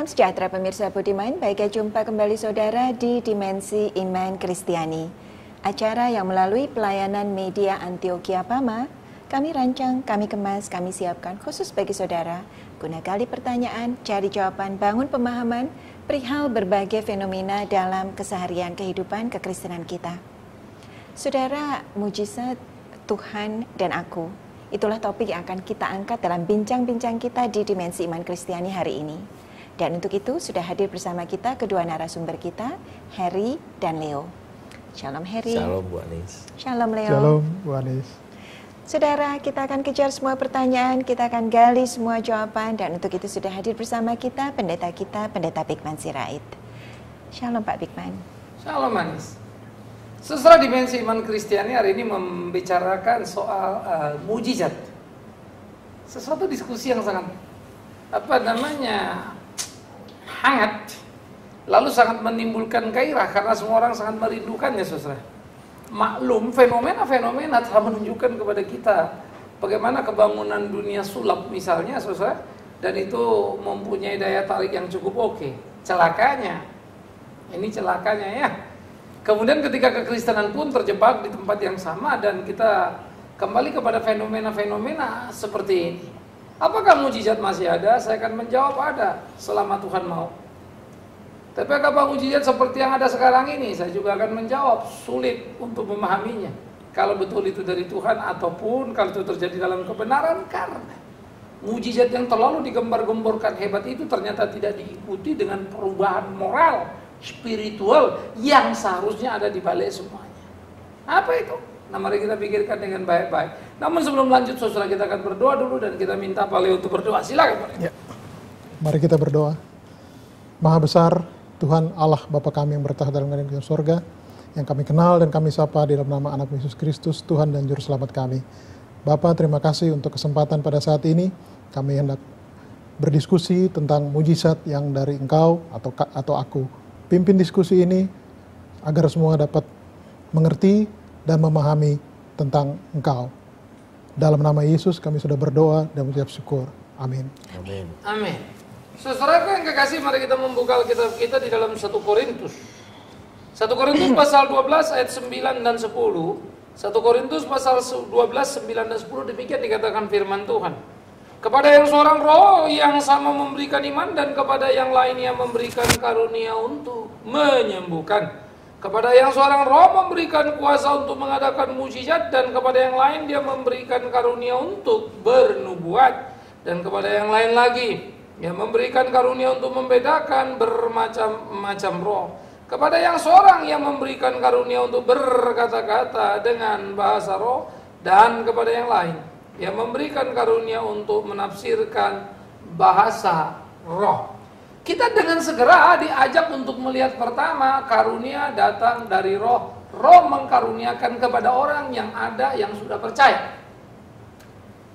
sejahtera pemirsa budiman, baiknya jumpa kembali saudara di Dimensi Iman Kristiani. Acara yang melalui pelayanan media Antioquia Pama, kami rancang, kami kemas, kami siapkan khusus bagi saudara, guna gali pertanyaan, cari jawaban, bangun pemahaman, perihal berbagai fenomena dalam keseharian kehidupan kekristenan kita. Saudara, mujizat Tuhan dan aku, itulah topik yang akan kita angkat dalam bincang-bincang kita di Dimensi Iman Kristiani hari ini. Dan untuk itu sudah hadir bersama kita kedua narasumber kita, Harry dan Leo. Shalom Harry. Shalom Bu Anis. Shalom Leo. Shalom Bu Anis. Saudara, kita akan kejar semua pertanyaan, kita akan gali semua jawaban, dan untuk itu sudah hadir bersama kita, Pendeta Bigman Sirait. Shalom Pak Bigman. Shalom Anis. Saudara, Dimensi Iman Kristiani hari ini membicarakan soal mujizat. Sesuatu diskusi yang sangat hangat, lalu sangat menimbulkan gairah karena semua orang sangat merindukannya, saudara. Maklum, fenomena-fenomena telah menunjukkan kepada kita bagaimana kebangunan dunia sulap misalnya, saudara, dan itu mempunyai daya tarik yang cukup oke. Celakanya ya. Kemudian ketika kekristenan pun terjebak di tempat yang sama dan kita kembali kepada fenomena-fenomena seperti ini. Apakah mujizat masih ada? Saya akan menjawab ada, selama Tuhan mau. Tapi apakah mujizat seperti yang ada sekarang ini? Saya juga akan menjawab, sulit untuk memahaminya. Kalau betul itu dari Tuhan ataupun kalau itu terjadi dalam kebenaran, karena mujizat yang terlalu digembar-gemborkan hebat itu ternyata tidak diikuti dengan perubahan moral, spiritual yang seharusnya ada di balik semuanya. Apa itu? Nah, mari kita pikirkan dengan baik-baik. Namun sebelum lanjut, saudara, kita akan berdoa dulu dan kita minta Pak Leo untuk berdoa. Silakan Pak Leo. Ya. Mari kita berdoa. Maha besar Tuhan Allah Bapa kami yang bertahta dalam kerajaan surga, yang kami kenal dan kami sapa di dalam nama Anak Yesus Kristus, Tuhan dan Juru Selamat kami. Bapa, terima kasih untuk kesempatan pada saat ini. Kami hendak berdiskusi tentang mujizat yang dari Engkau atau aku. Pimpin diskusi ini agar semua dapat mengerti dan memahami tentang Engkau. Dalam nama Yesus kami sudah berdoa dan mengucap syukur. Amin. Amin. Amin. Saudara yang kekasih, mari kita membuka Alkitab kita di dalam 1 Korintus. 1 Korintus pasal 12 ayat 9 dan 10. 1 Korintus pasal 12, 9 dan 10, demikian dikatakan firman Tuhan. Kepada yang seorang roh yang sama memberikan iman, dan kepada yang lainnya memberikan karunia untuk menyembuhkan. Kepada yang seorang roh memberikan kuasa untuk mengadakan mujizat, dan kepada yang lain dia memberikan karunia untuk bernubuat, dan kepada yang lain lagi dia memberikan karunia untuk membedakan bermacam-macam roh. Kepada yang seorang yang memberikan karunia untuk berkata-kata dengan bahasa roh, dan kepada yang lain yang memberikan karunia untuk menafsirkan bahasa roh. Kita dengan segera diajak untuk melihat pertama, karunia datang dari roh. Roh mengkaruniakan kepada orang yang ada, yang sudah percaya.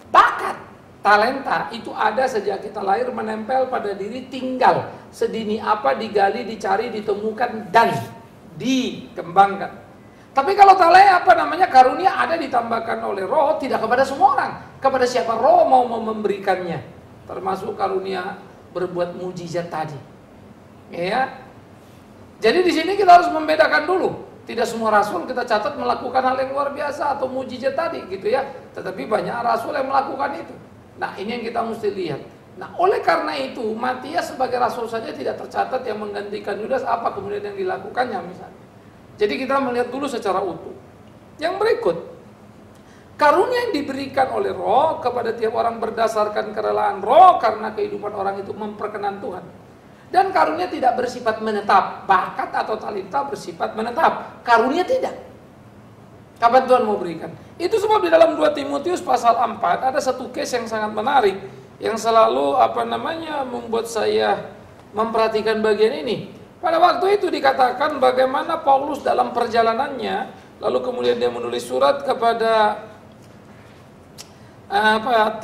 Bakat, talenta itu ada sejak kita lahir, menempel pada diri, tinggal sedini apa digali, dicari, ditemukan dan dikembangkan. Tapi kalau karunia ada ditambahkan oleh roh, tidak kepada semua orang. Kepada siapa roh mau memberikannya, termasuk karunia berbuat mujizat tadi. Ya. Jadi di sini kita harus membedakan dulu. Tidak semua rasul kita catat melakukan hal yang luar biasa atau mujizat tadi gitu ya. Tetapi banyak rasul yang melakukan itu. Nah, ini yang kita mesti lihat. Nah, oleh karena itu Matias sebagai rasul saja tidak tercatat yang menggantikan Yudas, apa kemudian yang dilakukannya misalnya. Jadi kita melihat dulu secara utuh. Yang berikut, karunia yang diberikan oleh roh kepada tiap orang berdasarkan kerelaan roh karena kehidupan orang itu memperkenan Tuhan. Dan karunia tidak bersifat menetap. Bakat atau talenta bersifat menetap. Karunia tidak. Kapan Tuhan mau berikan? Itu sebab di dalam 2 Timotius pasal 4 ada satu case yang sangat menarik, yang selalu membuat saya memperhatikan bagian ini. Pada waktu itu dikatakan bagaimana Paulus dalam perjalanannya, lalu kemudian dia menulis surat kepada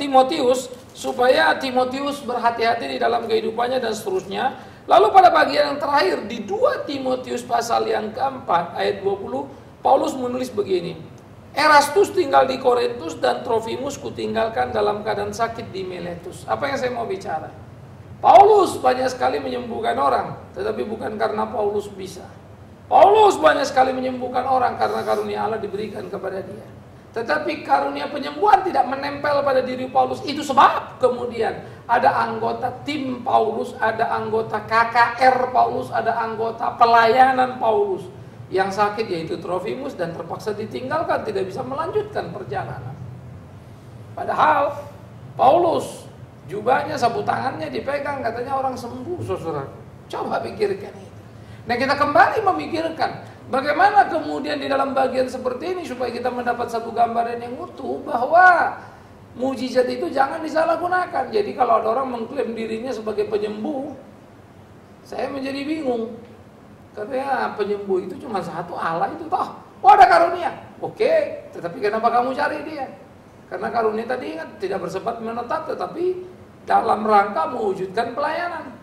Timotius, supaya Timotius berhati-hati di dalam kehidupannya dan seterusnya. Lalu pada bagian yang terakhir di 2 Timotius pasal yang keempat ayat 20, Paulus menulis begini: Erastus tinggal di Korintus dan Trofimus kutinggalkan dalam keadaan sakit di Miletus. Apa yang saya mau bicara? Paulus banyak sekali menyembuhkan orang, tetapi bukan karena Paulus bisa. Paulus banyak sekali menyembuhkan orang karena karunia Allah diberikan kepada dia. Tetapi karunia penyembuhan tidak menempel pada diri Paulus. Itu sebab kemudian ada anggota tim Paulus, ada anggota KKR Paulus, ada anggota pelayanan Paulus yang sakit, yaitu Trofimus, dan terpaksa ditinggalkan, tidak bisa melanjutkan perjalanan. Padahal Paulus, jubahnya, sapu tangannya dipegang, katanya orang sembuh, saudara. Coba pikirkan itu. Nah, kita kembali memikirkan bagaimana kemudian di dalam bagian seperti ini supaya kita mendapat satu gambaran yang utuh bahwa mujizat itu jangan disalahgunakan. Jadi kalau ada orang mengklaim dirinya sebagai penyembuh, saya menjadi bingung. Karena penyembuh itu cuma satu, Allah itu toh. Oh, ada karunia. Oke, tetapi kenapa kamu cari dia? Karena karunia tadi ingat tidak bersifat menetap, tetapi dalam rangka mewujudkan pelayanan.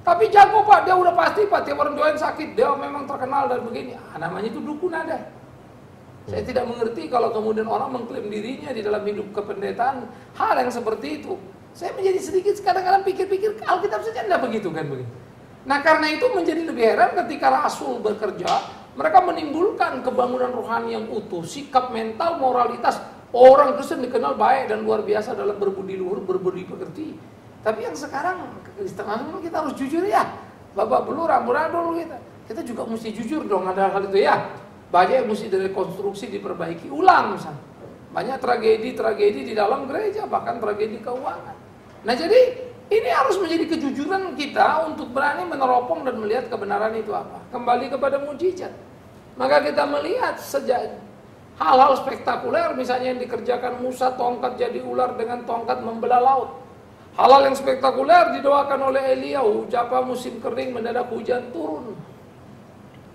Tapi jago Pak, dia udah pasti Pak, tiap orang doain sakit, dia memang terkenal dan begini. Namanya itu dukun ada. Saya tidak mengerti kalau kemudian orang mengklaim dirinya di dalam hidup kependetaan hal yang seperti itu. Saya menjadi sedikit kadang-kadang pikir-pikir Alkitab saja tidak begitu kan begitu. Nah, karena itu menjadi lebih heran ketika Rasul bekerja, mereka menimbulkan kebangunan rohani yang utuh, sikap mental, moralitas. Orang Kristen dikenal baik dan luar biasa dalam berbudi luhur, berbudi pekerti. Tapi yang sekarang Kristen kita harus jujur ya. Bapak belur, amburadul kita juga mesti jujur dong ada hal itu ya. Banyak yang mesti direkonstruksi, diperbaiki ulang misalnya. Banyak tragedi-tragedi di dalam gereja, bahkan tragedi keuangan. Nah, jadi ini harus menjadi kejujuran kita untuk berani meneropong dan melihat kebenaran itu apa. Kembali kepada mujizat. Maka kita melihat sejak hal-hal spektakuler misalnya yang dikerjakan Musa, tongkat jadi ular dengan tongkat membelah laut. Hal-hal yang spektakuler didoakan oleh Eliau, japa musim kering mendadak hujan turun,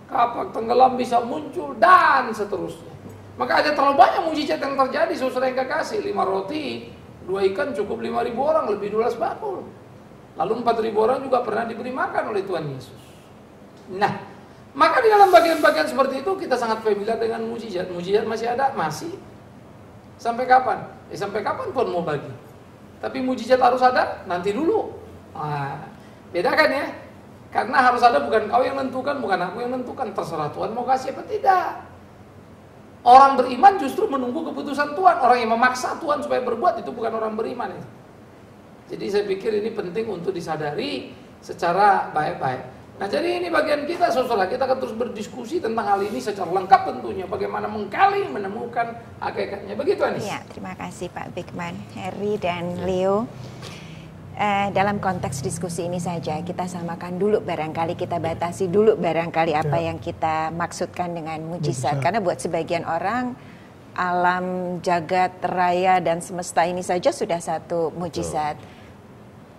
kapak tenggelam bisa muncul, dan seterusnya. Maka ada terlalu banyak mujizat yang terjadi, saudara yang kekasih. 5 roti, 2 ikan cukup 5.000 orang, lebih 12 bakul. Lalu 4.000 orang juga pernah diberi makan oleh Tuhan Yesus. Nah, maka di dalam bagian-bagian seperti itu kita sangat familiar dengan mujizat. Mujizat masih ada? Masih. Sampai kapan? Sampai kapan pun mau bagi. Tapi mujizat harus ada? Nanti dulu. Nah, bedakan ya. Karena harus ada, bukan kau yang menentukan, bukan aku yang menentukan. Terserah Tuhan mau kasih apa tidak. Orang beriman justru menunggu keputusan Tuhan. Orang yang memaksa Tuhan supaya berbuat, itu bukan orang beriman itu. Jadi saya pikir ini penting untuk disadari secara baik-baik. Nah, jadi ini bagian kita, saudara. Kita akan terus berdiskusi tentang hal ini secara lengkap tentunya. Bagaimana menggali, menemukan hakikatnya. Begitu, Anis. Ya, terima kasih Pak Bigman, Harry, dan Leo. Dalam konteks diskusi ini saja, kita samakan dulu barangkali, kita batasi dulu barangkali apa yang kita maksudkan dengan mujizat. Karena buat sebagian orang, alam, jagat, raya, dan semesta ini saja sudah satu mujizat.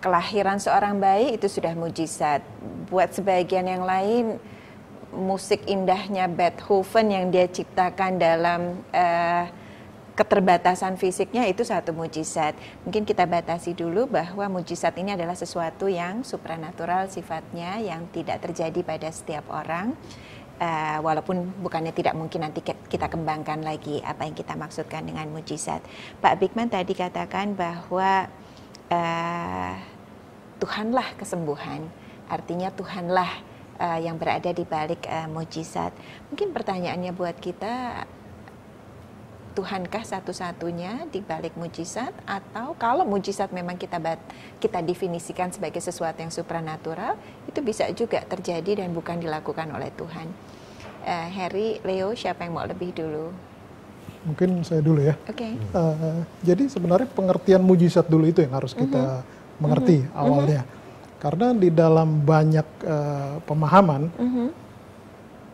Kelahiran seorang bayi itu sudah mujizat. Buat sebagian yang lain, musik indahnya Beethoven yang dia ciptakan dalam keterbatasan fisiknya itu satu mujizat. Mungkin kita batasi dulu bahwa mujizat ini adalah sesuatu yang supranatural sifatnya, yang tidak terjadi pada setiap orang. Walaupun bukannya tidak mungkin, nanti kita kembangkan lagi apa yang kita maksudkan dengan mujizat. Pak Bigman tadi katakan bahwa Tuhanlah kesembuhan, artinya Tuhanlah yang berada di balik mujizat. Mungkin pertanyaannya buat kita, Tuhankah satu-satunya di balik mujizat, atau kalau mujizat memang kita definisikan sebagai sesuatu yang supranatural, itu bisa juga terjadi dan bukan dilakukan oleh Tuhan. Harry, Leo, siapa yang mau lebih dulu? Mungkin saya dulu ya. Oke. Jadi sebenarnya pengertian mujizat dulu itu yang harus kita mengerti awalnya. Karena di dalam banyak pemahaman,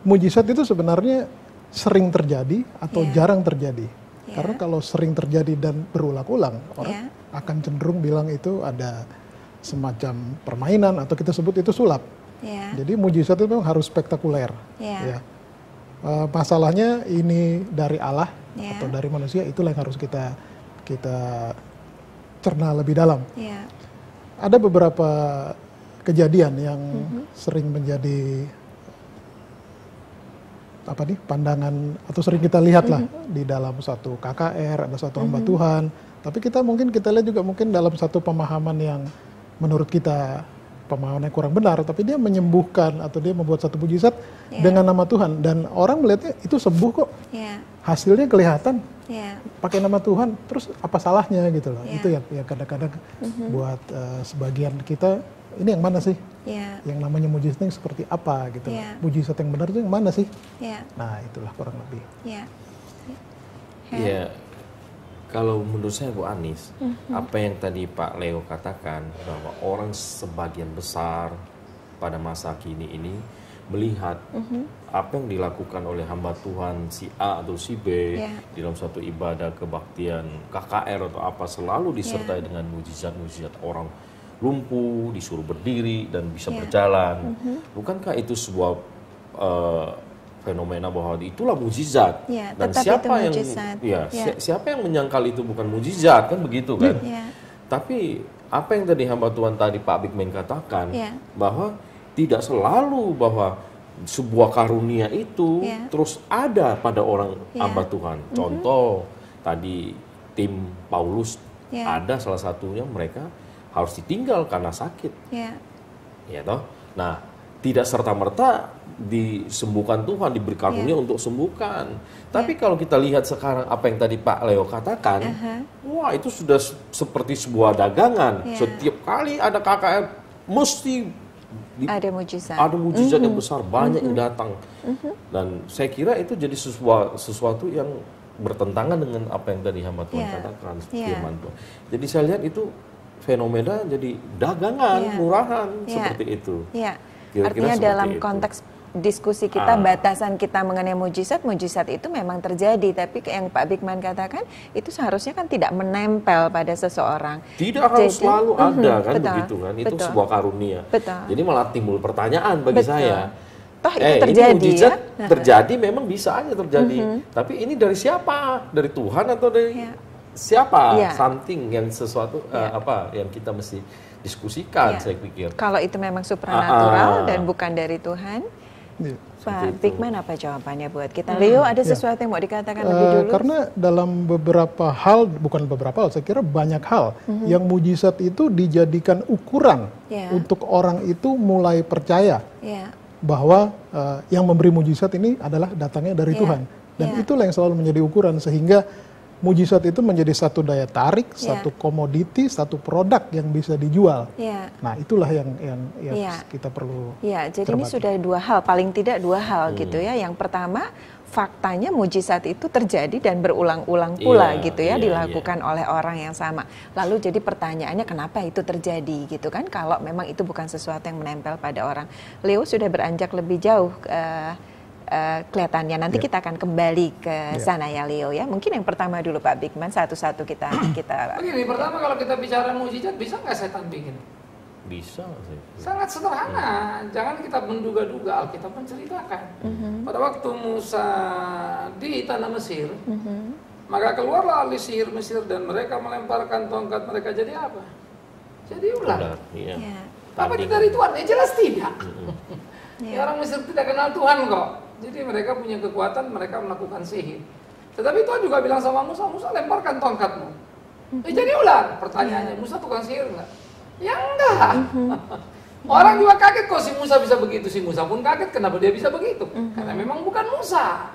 mujizat itu sebenarnya sering terjadi atau jarang terjadi. Karena kalau sering terjadi dan berulang-ulang, orang akan cenderung bilang itu ada semacam permainan atau kita sebut itu sulap. Jadi mujizat itu memang harus spektakuler. Ya. Masalahnya ini dari Allah atau dari manusia, itulah yang harus kita cerna lebih dalam. Ada beberapa kejadian yang sering menjadi pandangan atau sering kita lihat lah di dalam satu KKR, ada satu hamba Tuhan. Tapi kita lihat juga mungkin dalam satu pemahaman yang menurut kita pemahamannya kurang benar, tapi dia menyembuhkan atau dia membuat satu mujizat dengan nama Tuhan, dan orang melihatnya itu sembuh kok, hasilnya kelihatan, pakai nama Tuhan, terus apa salahnya gitu loh. Itu yang kadang-kadang buat sebagian kita, ini yang mana sih? Yang namanya mujizat yang seperti apa gitu. Mujizat yang benar itu yang mana sih? Nah, itulah kurang lebih. Iya. Kalau menurut saya Bu Anis, apa yang tadi Pak Leo katakan, bahwa orang sebagian besar pada masa kini ini melihat apa yang dilakukan oleh hamba Tuhan si A atau si B di dalam suatu ibadah kebaktian KKR atau apa, selalu disertai dengan mujizat-mujizat. Orang lumpuh disuruh berdiri dan bisa berjalan. Bukankah itu sebuah fenomena bahwa itulah mujizat, dan siapa yang siapa yang menyangkal itu bukan mujizat, kan begitu kan? Tapi apa yang tadi hamba Tuhan tadi Pak Bigman katakan, bahwa tidak selalu bahwa sebuah karunia itu terus ada pada orang hamba Tuhan. Contoh tadi tim Paulus, ada salah satunya mereka harus ditinggal karena sakit, ya toh. Nah, tidak serta-merta disembuhkan Tuhan, diberi karunia untuk sembuhkan. Tapi kalau kita lihat sekarang apa yang tadi Pak Leo katakan, wah itu sudah seperti sebuah dagangan. Setiap kali ada KKR mesti ada mujizat. Ada mujizat yang besar, banyak yang datang. Dan saya kira itu jadi sesuatu yang bertentangan dengan apa yang tadi hamba Tuhan katakan, firman Tuhan. Jadi saya lihat itu fenomena jadi dagangan, murahan, seperti itu. Artinya dalam konteks diskusi kita, batasan kita mengenai mujizat itu memang terjadi, tapi yang Pak Bigman katakan itu seharusnya kan tidak menempel pada seseorang. Tidak harus selalu ada kan, begitu kan, itu sebuah karunia. Jadi malah timbul pertanyaan bagi saya. Toh itu terjadi, ini mujizat terjadi, memang bisa aja terjadi. Tapi ini dari siapa? Dari Tuhan atau dari siapa? Something yang sesuatu apa yang kita mesti diskusikan, saya pikir. Kalau itu memang supranatural dan bukan dari Tuhan, Pak Bigman apa jawabannya buat kita? Leo, ada sesuatu yang mau dikatakan lebih dulu? Karena dalam beberapa hal, bukan beberapa hal, saya kira banyak hal yang mujizat itu dijadikan ukuran untuk orang itu mulai percaya bahwa yang memberi mujizat ini adalah datangnya dari Tuhan. Dan itulah yang selalu menjadi ukuran, sehingga mujizat itu menjadi satu daya tarik, satu komoditi, satu produk yang bisa dijual. Nah, itulah yang kita perlu jadi cermati. ini sudah dua hal, paling tidak dua hal gitu ya. Yang pertama, faktanya mujizat itu terjadi dan berulang-ulang pula gitu ya, dilakukan oleh orang yang sama. Lalu jadi pertanyaannya, kenapa itu terjadi gitu kan, kalau memang itu bukan sesuatu yang menempel pada orang. Leo sudah beranjak lebih jauh kelihatannya. Nanti kita akan kembali ke sana ya Leo ya. Mungkin yang pertama dulu Pak Bigman, satu-satu kita begini, pertama kalau kita bicara mujizat, bisa nggak setan bikin? Bisa sih. Sangat sederhana. Jangan kita menduga-duga, Alkitab menceritakan. Pada waktu Musa di tanah Mesir, maka keluarlah ahli sihir Mesir dan mereka melemparkan tongkat mereka, jadi apa? Jadi ular. Apa itu dari Tuhan? Jelas tidak. Orang Mesir tidak kenal Tuhan kok. Jadi mereka punya kekuatan, mereka melakukan sihir. Tetapi Tuhan juga bilang sama Musa, Musa lemparkan tongkatmu. Jadi ular. Pertanyaannya, Musa tukang sihir enggak? Ya enggak. Orang juga kaget kok si Musa bisa begitu. Si Musa pun kaget kenapa dia bisa begitu. Karena memang bukan Musa.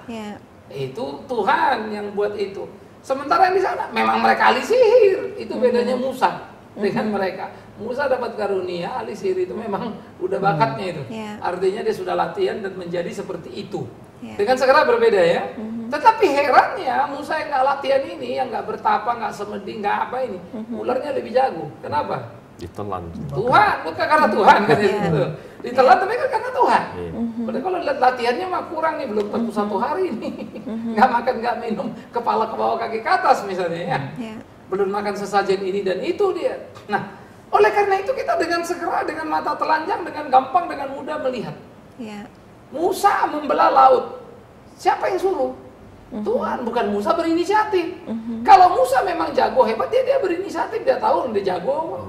Itu Tuhan yang buat itu. Sementara yang di sana memang mereka ahli sihir. Itu bedanya Musa dengan mereka. Musa dapat karunia, ahli sihir itu memang udah bakatnya itu. Artinya dia sudah latihan dan menjadi seperti itu. Dengan segera berbeda ya. Tetapi herannya Musa yang nggak latihan ini, yang nggak bertapa, nggak semedi, nggak apa ini, ularnya lebih jago. Kenapa? Ditelan. Tuhan, bukan karena Tuhan kan itu. Ditelan tapi kan karena Tuhan. Padahal kalau lihat latihannya mah kurang nih, belum tentu satu hari ini. Nggak makan, nggak minum, kepala ke bawah, kaki ke atas misalnya ya. Belum makan sesajen ini dan itu dia. Nah, oleh karena itu kita dengan segera, dengan mata telanjang, dengan gampang, dengan mudah melihat. Musa membelah laut. Siapa yang suruh? Tuhan, bukan Musa berinisiatif. Kalau Musa memang jago hebat, dia berinisiatif, dia tahu dia jago.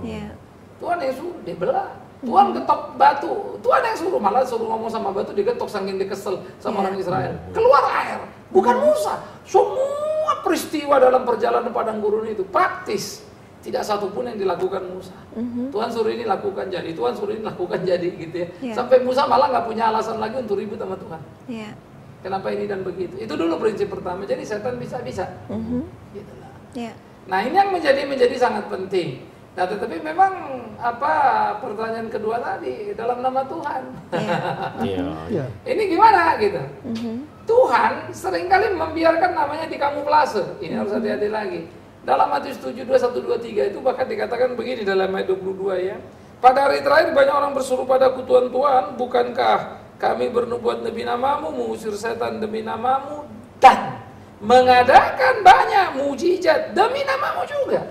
Tuhan yang suruh, dia belah. Tuhan getok batu, Tuhan yang suruh, malah suruh ngomong sama batu, digetok saking dia kesel sama orang Israel. Keluar air, bukan Musa. Semua peristiwa dalam perjalanan padang gurun itu praktis. tidak satu pun yang dilakukan Musa. Tuhan suruh ini lakukan jadi, Tuhan suruh ini lakukan jadi, gitu ya. Sampai Musa malah nggak punya alasan lagi untuk ribut sama Tuhan. Kenapa ini dan begitu? Itu dulu prinsip pertama. Jadi setan bisa-bisa. Gitu lah. Nah, ini yang menjadi sangat penting. Nah, tetapi memang pertanyaan kedua tadi dalam nama Tuhan. Ini gimana gitu? Tuhan seringkali membiarkan namanya dikamuflase. Ini harus hati-hati lagi. Dalam Matius 7, 21, 23 itu bahkan dikatakan begini dalam ayat 22 ya. Pada hari terakhir banyak orang berseru padaku, Tuhan, Tuhan, bukankah kami bernubuat demi namamu, mengusir setan demi namamu, dan mengadakan banyak mujizat demi namamu juga.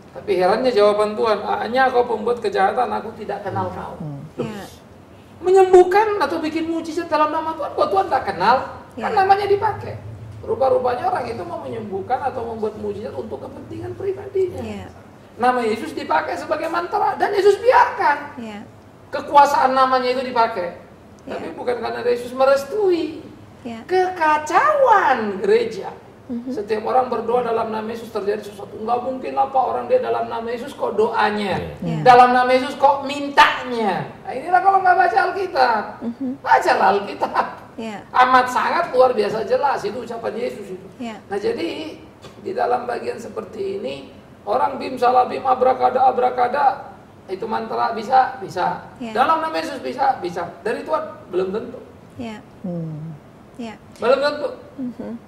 Tapi herannya jawaban Tuhan, hanya kau pembuat kejahatan, aku tidak kenal kau. Menyembuhkan atau bikin mujizat dalam nama Tuhan, kok Tuhan tak kenal? Kan namanya dipakai. Rupa-rupanya orang itu mau menyembuhkan atau membuat mujizat untuk kepentingan pribadinya. Nama Yesus dipakai sebagai mantra dan Yesus biarkan. Kekuasaan namanya itu dipakai. Tapi bukan karena Yesus merestui. Kekacauan gereja. Setiap orang berdoa dalam nama Yesus terjadi sesuatu. Enggak mungkin lah Pak, orang dia dalam nama Yesus kok doanya. Dalam nama Yesus kok mintanya. Nah, inilah kalau nggak baca Alkitab. Bacalah Alkitab. Amat sangat luar biasa jelas itu ucapan Yesus itu. Nah, jadi di dalam bagian seperti ini orang bim salah bim abrakada itu mantra bisa. Dalam nama Yesus bisa. Dari Tuhan belum tentu. Belum tentu.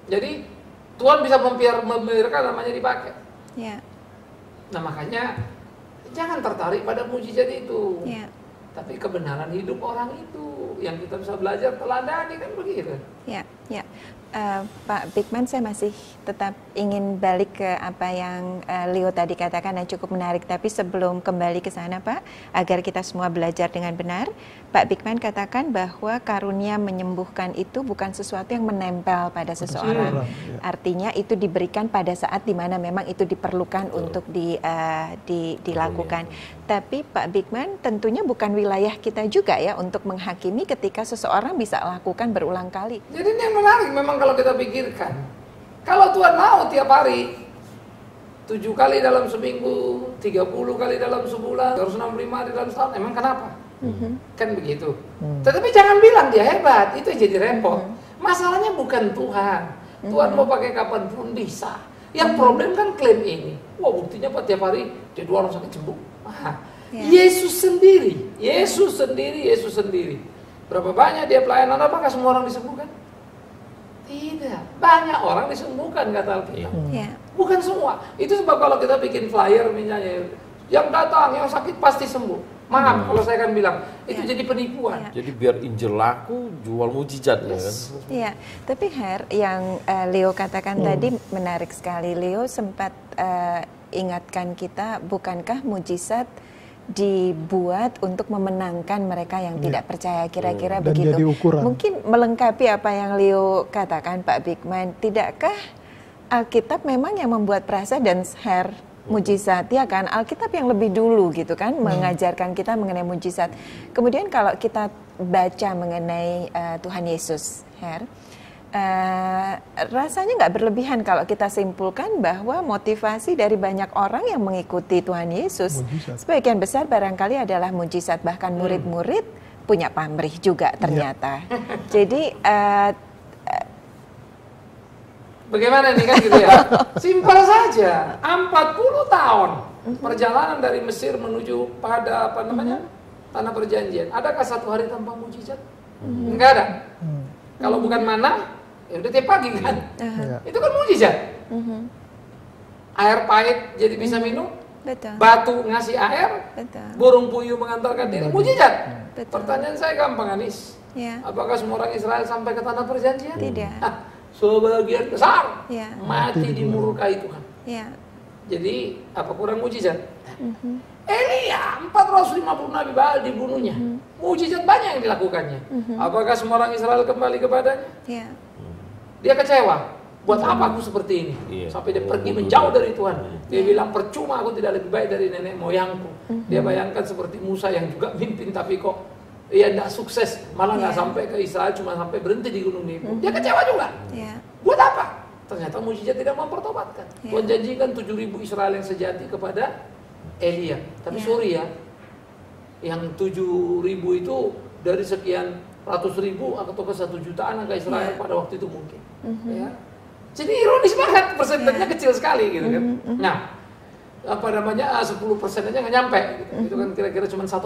Jadi Tuhan bisa membiarkan namanya dipakai. Nah, makanya jangan tertarik pada mujizat itu. Tapi kebenaran hidup orang itu yang kita bisa belajar teladani, kan begitu. Pak Bigman, saya masih tetap ingin balik ke apa yang Leo tadi katakan yang cukup menarik. Tapi sebelum kembali ke sana, Pak, agar kita semua belajar dengan benar, Pak Bigman katakan bahwa karunia menyembuhkan itu bukan sesuatu yang menempel pada seseorang. Artinya itu diberikan pada saat dimana memang itu diperlukan untuk dilakukan. Tapi Pak Bigman, tentunya bukan wilayah kita juga ya untuk menghakimi ketika seseorang bisa lakukan berulang kali. Jadi ini yang menarik memang kalau kita pikirkan. Kalau Tuhan mau tiap hari 7 kali dalam seminggu, 30 kali dalam sebulan, 365 hari dalam setahun, emang kenapa? Kan begitu. Tetapi jangan bilang dia hebat, itu jadi repot. Masalahnya bukan Tuhan. Tuhan mau pakai kapanpun bisa. Yang problem kan klaim ini. Wah, buktinya Pak tiap hari jadi orang sakit sembuh. Yesus sendiri. Berapa banyak dia pelayanan, apakah semua orang disembuhkan? Tidak, banyak orang disembuhkan kata Alkitab. Bukan semua. Itu sebab kalau kita bikin flyer misalnya, yang datang, yang sakit pasti sembuh. Maaf kalau saya akan bilang, itu jadi penipuan. Jadi biar Injil laku, jual mujizat ya kan? Iya, tapi Her, yang Leo katakan tadi menarik sekali. Leo sempat ingatkan kita, bukankah mujizat dibuat untuk memenangkan mereka yang tidak percaya, kira-kira begitu. Mungkin melengkapi apa yang Leo katakan, Pak Bigman, tidakkah Alkitab memang yang membuat perasa dan Her mujizat, ya kan? Alkitab yang lebih dulu gitu kan mengajarkan kita mengenai mujizat. Kemudian kalau kita baca mengenai Tuhan Yesus, Her, rasanya nggak berlebihan kalau kita simpulkan bahwa motivasi dari banyak orang yang mengikuti Tuhan Yesus sebagian besar barangkali adalah mujizat, bahkan murid-murid punya pamrih juga ternyata. Jadi bagaimana nih kan gitu ya? Simpel saja. 40 tahun perjalanan dari Mesir menuju pada tanah perjanjian. Adakah satu hari tanpa mujizat? Enggak ada. Kalau bukan mana? Ya udah tiap pagi kan, itu kan mujizat. Air pahit jadi bisa minum, batu ngasih air, burung puyuh mengantarkan diri, mujizat. Pertanyaan saya gampang, Anis. Apakah semua orang Israel sampai ke tanah perjanjian? Tidak. Sebagian besar mati dimurkai Tuhan. Jadi apa kurang mujizat? Elia 450 nabi Baal dibunuhnya. Mujizat banyak yang dilakukannya. Apakah semua orang Israel kembali kepadanya? Dia kecewa. Buat apa aku seperti ini? Sampai dia pergi menjauh dari Tuhan. Dia bilang percuma aku tidak lebih baik dari nenek moyangku. Dia bayangkan seperti Musa yang juga mimpin tapi kok tidak sukses. Malah nggak sampai ke Israel, cuma sampai berhenti di Gunung Nebo. Dia kecewa juga. Buat apa? Ternyata mujizat tidak mempertobatkan. Tuhan janjikan 7.000 Israel yang sejati kepada Elia. Tapi sorry ya, yang 7.000 itu dari sekian ratus ribu atau ke 1 jutaan angka Israel pada waktu itu mungkin. Ya. Jadi ironis banget, persentasenya kecil sekali gitu kan. Nah, apa namanya 10% aja nggak nyampe. Gitu. Itu kan kira-kira cuma 1%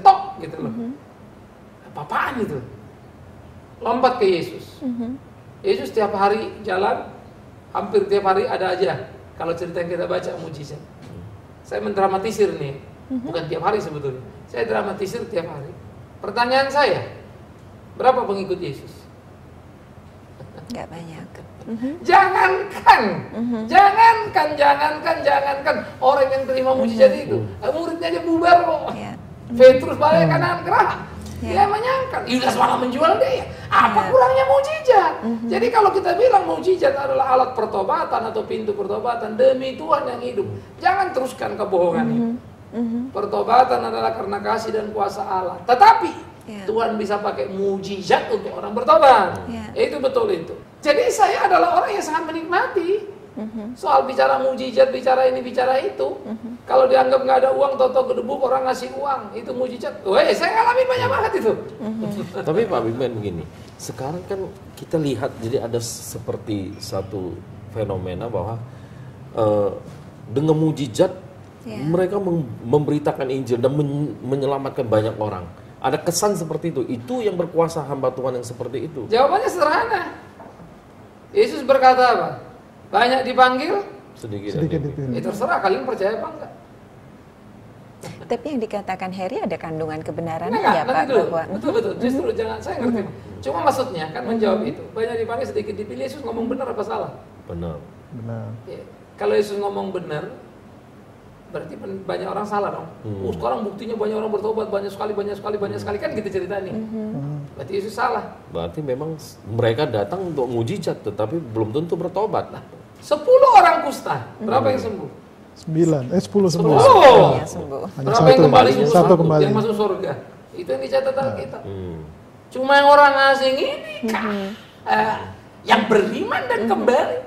tok gitu loh. Apa-apaan itu? Lompat ke Yesus. Yesus tiap hari jalan, hampir tiap hari ada aja. Kalau cerita yang kita baca mujizat. Saya mendramatisir nih, bukan tiap hari sebetulnya. Saya dramatisir tiap hari. Pertanyaan saya, berapa pengikut Yesus? Nggak banyak. Jangankan orang yang terima mujizat itu, muridnya aja bubar kok. Petrus balik kanan kerah. Dia menyangka, Yudas malah menjual dia. Apa kurangnya mujizat? Jadi kalau kita bilang mujizat adalah alat pertobatan atau pintu pertobatan demi Tuhan yang hidup, jangan teruskan kebohongan itu. Pertobatan adalah karena kasih dan kuasa Allah. Tetapi Tuhan bisa pakai mujizat untuk orang bertobat. Itu betul itu. Jadi saya adalah orang yang sangat menikmati soal bicara mujizat, bicara ini, bicara itu. Kalau dianggap nggak ada uang, toto gedebuk orang ngasih uang, itu mujizat. Saya ngalamin banyak banget itu. Tapi Pak Bigman begini, sekarang kan kita lihat jadi ada seperti satu fenomena bahwa dengan mujizat mereka memberitakan Injil dan menyelamatkan banyak orang. Ada kesan seperti itu. Itu yang berkuasa hamba Tuhan yang seperti itu. Jawabannya sederhana. Yesus berkata apa? Banyak dipanggil, sedikit dipilih. Terserah kalian percaya apa enggak. Tapi yang dikatakan Heri ada kandungan kebenaran ya Pak? Betul. Justru jangan, saya ngerti. Cuma maksudnya kan menjawab itu. Banyak dipanggil, sedikit dipilih. Yesus ngomong benar apa salah? Benar. Ya. Kalau Yesus ngomong benar, berarti banyak orang salah dong. Sekarang buktinya banyak orang bertobat, banyak sekali kan gitu ceritanya. Berarti Yesus salah. Berarti memang mereka datang untuk mujizat, tetapi belum tentu bertobat. 10 orang kusta, berapa yang sembuh? 10 sembuh. Berapa yang kembali? Satu kembali. Yang masuk surga. Itu yang dicatat Alkitab. Cuma yang orang asing ini yang beriman dan kembali.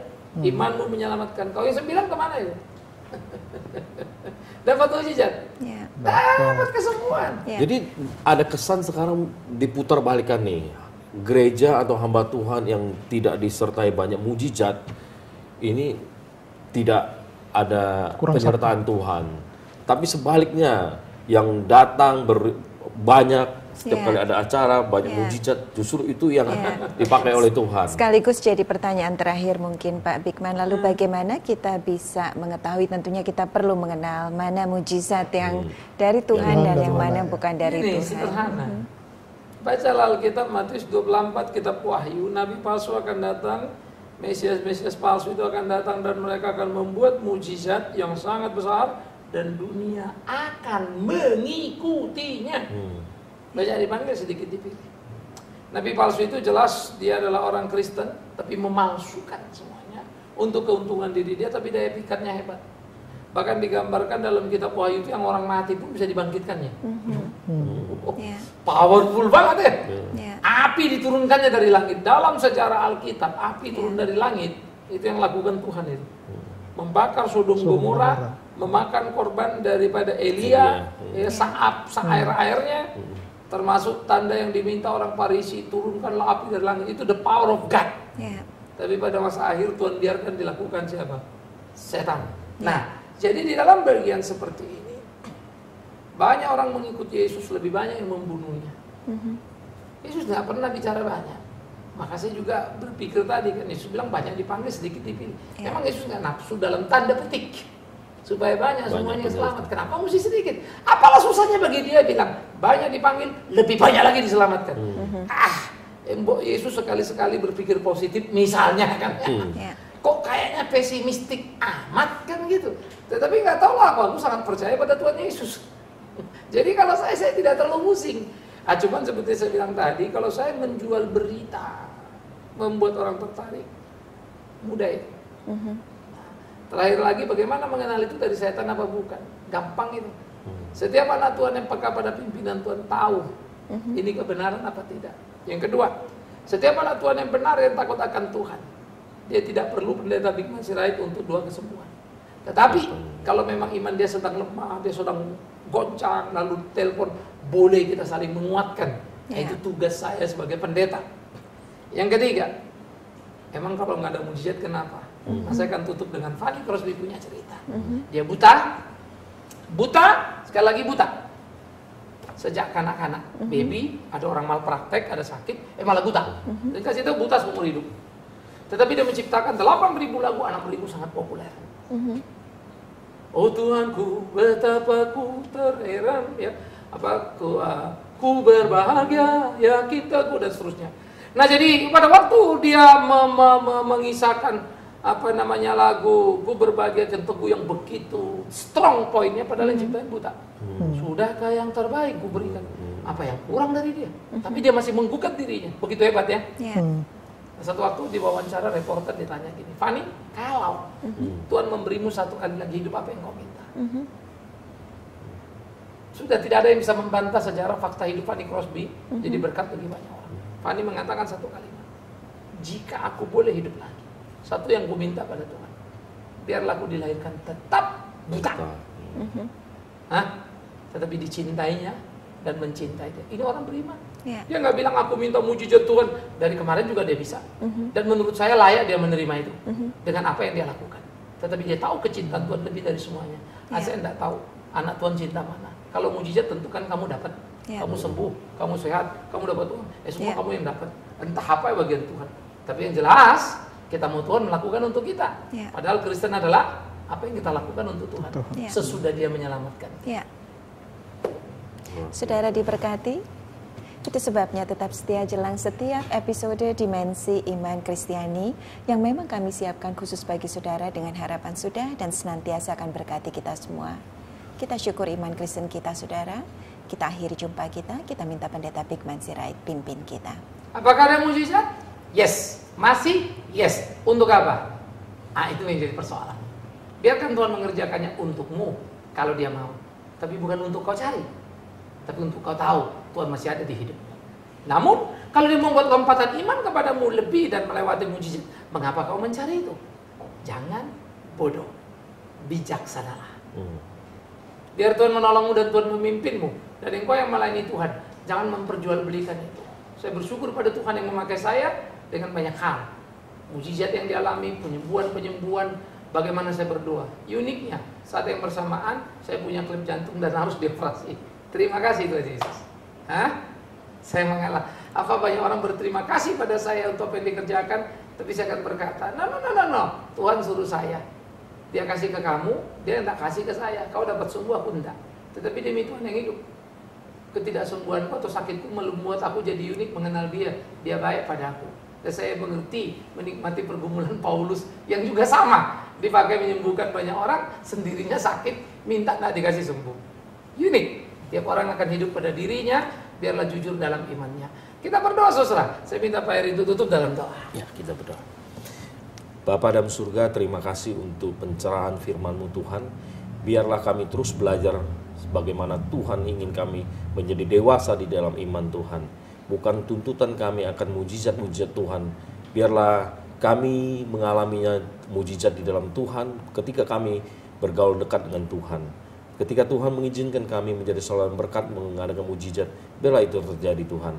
Imanmu menyelamatkan kau. Yang 9 kemana itu? Dapat mujizat. Dapat kesembuhan. Jadi ada kesan sekarang diputar balikan nih. Gereja atau hamba Tuhan yang tidak disertai banyak mujizat ini tidak ada penyertaan Tuhan. Tapi sebaliknya yang datang banyak setiap kali ada acara banyak mujizat, justru itu yang dipakai oleh Tuhan. Sekaligus jadi pertanyaan terakhir mungkin Pak Bigman, lalu bagaimana kita bisa mengetahui, tentunya kita perlu mengenal mana mujizat yang dari Tuhan dan yang mana bukan dari Tuhan. Sederhana. Baca Alkitab Matius 24, kitab Wahyu, nabi palsu akan datang, Mesias palsu itu akan datang dan mereka akan membuat mujizat yang sangat besar dan dunia akan mengikutinya. Banyak dipanggil, sedikit dipilih. Nabi palsu itu jelas dia adalah orang Kristen, tapi memalsukan semuanya untuk keuntungan diri dia, tapi daya pikatnya hebat. Bahkan digambarkan dalam kitab Wahyu itu yang orang mati pun bisa dibangkitkannya. Powerful banget ya. Api diturunkannya dari langit. Dalam sejarah Alkitab, api turun dari langit, itu yang lakukan Tuhan itu. Membakar Sodom Gomora, memakan korban daripada Elia, air-airnya, termasuk tanda yang diminta orang Farisi, turunkanlah api dari langit. Itu the power of God. Tapi pada masa akhir Tuhan biarkan dilakukan siapa? Setan. Nah, jadi di dalam bagian seperti ini, banyak orang mengikuti Yesus, lebih banyak yang membunuhnya. Yesus nggak pernah bicara banyak. Maka saya juga berpikir tadi kan, Yesus bilang banyak dipanggil, sedikit dipilih. Memang Yesus nggak nafsu dalam tanda petik supaya banyak semuanya selamat. Kenapa mesti sedikit? Apalah susahnya bagi dia bilang banyak dipanggil, lebih banyak lagi diselamatkan. Yesus sekali-sekali berpikir positif, misalnya kan. Kok kayaknya pesimistik amat kan gitu. Tetapi nggak tahu lah, aku sangat percaya pada Tuhan Yesus. Jadi kalau saya tidak terlalu pusing. Cuman seperti saya bilang tadi, kalau saya menjual berita, membuat orang tertarik, mudah itu. Terakhir lagi, bagaimana mengenal itu dari setan apa bukan? Gampang itu. Setiap anak Tuhan yang peka pada pimpinan Tuhan tahu ini kebenaran apa tidak. Yang kedua, setiap anak Tuhan yang benar yang takut akan Tuhan, dia tidak perlu pendeta Bikman Sirait untuk doa kesembuhan. Tetapi kalau memang iman dia sedang lemah, dia sedang goncang, lalu telepon, boleh kita saling menguatkan. Itu tugas saya sebagai pendeta. Yang ketiga, emang kalau nggak ada mujizat kenapa? Saya akan tutup dengan Fanny Crosby punya cerita. Dia buta, sekali lagi buta. Sejak kanak-kanak, baby, ada orang malpraktek, ada sakit, malah buta. Dan kasih tahu buta seumur hidup. Tetapi dia menciptakan 8.000 lagu anak beribu sangat populer. Oh Tuhanku, betapa ku terheran, ya, ku berbahagia, ya kita, dan seterusnya. Nah jadi pada waktu dia mengisahkan lagu ku berbahagia dan teguh yang begitu strong poinnya, padahal yang ciptain buta. Sudahkah yang terbaik ku berikan? Apa yang kurang dari dia? Tapi dia masih menggugat dirinya, begitu hebat ya. Satu waktu di wawancara reporter ditanya gini, Fanny, kalau Tuhan memberimu satu kali lagi hidup, apa yang kau minta? Sudah tidak ada yang bisa membantah sejarah fakta hidup Fanny Crosby, jadi berkat bagi banyak orang. Fanny mengatakan satu kalimat, jika aku boleh hidup lagi, satu yang ku minta pada Tuhan, biarlah aku dilahirkan tetap buta. Tetapi dicintainya dan mencintai dia. Ini orang beriman. Dia nggak bilang aku minta mujizat Tuhan, dari kemarin juga dia bisa. Dan menurut saya layak dia menerima itu dengan apa yang dia lakukan. Tetapi dia tahu kecintaan Tuhan lebih dari semuanya. Saya tidak tahu anak Tuhan cinta mana. Kalau mujizat tentu kan kamu dapat, kamu sembuh, kamu sehat, kamu dapat Tuhan. Semua kamu yang dapat. Entah apa bagian Tuhan. Tapi yang jelas kita mau Tuhan melakukan untuk kita. Padahal Kristen adalah apa yang kita lakukan untuk Tuhan. Sesudah Dia menyelamatkan. Saudara diberkati, itu sebabnya tetap setia jelang setiap episode Dimensi Iman Kristiani yang memang kami siapkan khusus bagi saudara dengan harapan sudah dan senantiasa akan berkati kita semua. Kita syukur iman Kristen kita, saudara. Kita akhiri jumpa kita minta pendeta Bikman Sirait pimpin kita. Apakah ada mujizat? Yes. Masih? Yes. Untuk apa? Itu yang jadi persoalan. Biarkan Tuhan mengerjakannya untukmu kalau Dia mau. Tapi bukan untuk kau cari. Tapi untuk kau tahu Tuhan masih ada di hidupmu. Namun kalau Dia membuat lompatan iman kepadamu lebih dan melewati mujizat, mengapa kau mencari itu? Jangan bodoh, bijaksanalah. Biar Tuhan menolongmu dan Tuhan memimpinmu. Dan engkau yang melayani Tuhan, jangan memperjualbelikan itu. Saya bersyukur pada Tuhan yang memakai saya dengan banyak hal. Mujizat yang dialami, penyembuhan, bagaimana saya berdoa. Uniknya, saat yang bersamaan saya punya klip jantung dan harus dioperasi. Terima kasih Tuhan Yesus. Saya mengalah. Apa banyak orang berterima kasih pada saya untuk apa yang dikerjakan, tapi saya akan berkata, no. Tuhan suruh saya. Dia kasih ke kamu, Dia tidak kasih ke saya. Kau dapat sembuh, aku tidak. Tetapi demi Tuhan yang hidup. Ketidaksembuhanku atau sakitku membuat aku jadi unik mengenal Dia. Dia baik padaku. Dan saya mengerti, menikmati pergumulan Paulus yang juga sama. Dipakai menyembuhkan banyak orang, sendirinya sakit, minta tak dikasih sembuh. Unik. Tiap orang akan hidup pada dirinya, biarlah jujur dalam imannya. Kita berdoa, saudara. Saya minta Pak Heri itu tutup dalam doa. Ya, kita berdoa. Bapa dalam surga, terima kasih untuk pencerahan firman-Mu Tuhan. Biarlah kami terus belajar bagaimana Tuhan ingin kami menjadi dewasa di dalam iman Tuhan. Bukan tuntutan kami akan mujizat-mujizat Tuhan. Biarlah kami mengalaminya mujizat di dalam Tuhan ketika kami bergaul dekat dengan Tuhan. Ketika Tuhan mengizinkan kami menjadi saluran berkat mengadakan mujizat, biarlah itu terjadi Tuhan.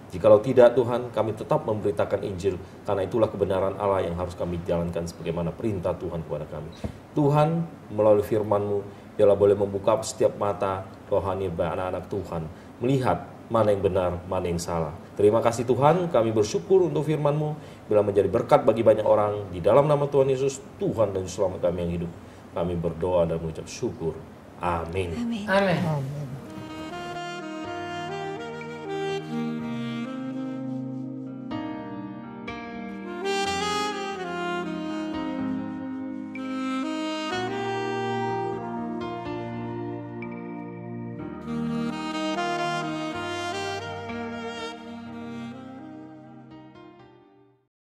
Jikalau tidak Tuhan, kami tetap memberitakan Injil, karena itulah kebenaran Allah yang harus kami jalankan sebagaimana perintah Tuhan kepada kami. Tuhan, melalui firman-Mu, biarlah boleh membuka setiap mata rohani anak-anak Tuhan, melihat mana yang benar, mana yang salah. Terima kasih Tuhan, kami bersyukur untuk firman-Mu, bila menjadi berkat bagi banyak orang, di dalam nama Tuhan Yesus, Tuhan dan Selamat kami yang hidup. Kami berdoa dan mengucap syukur. Amin. Amin. Amin.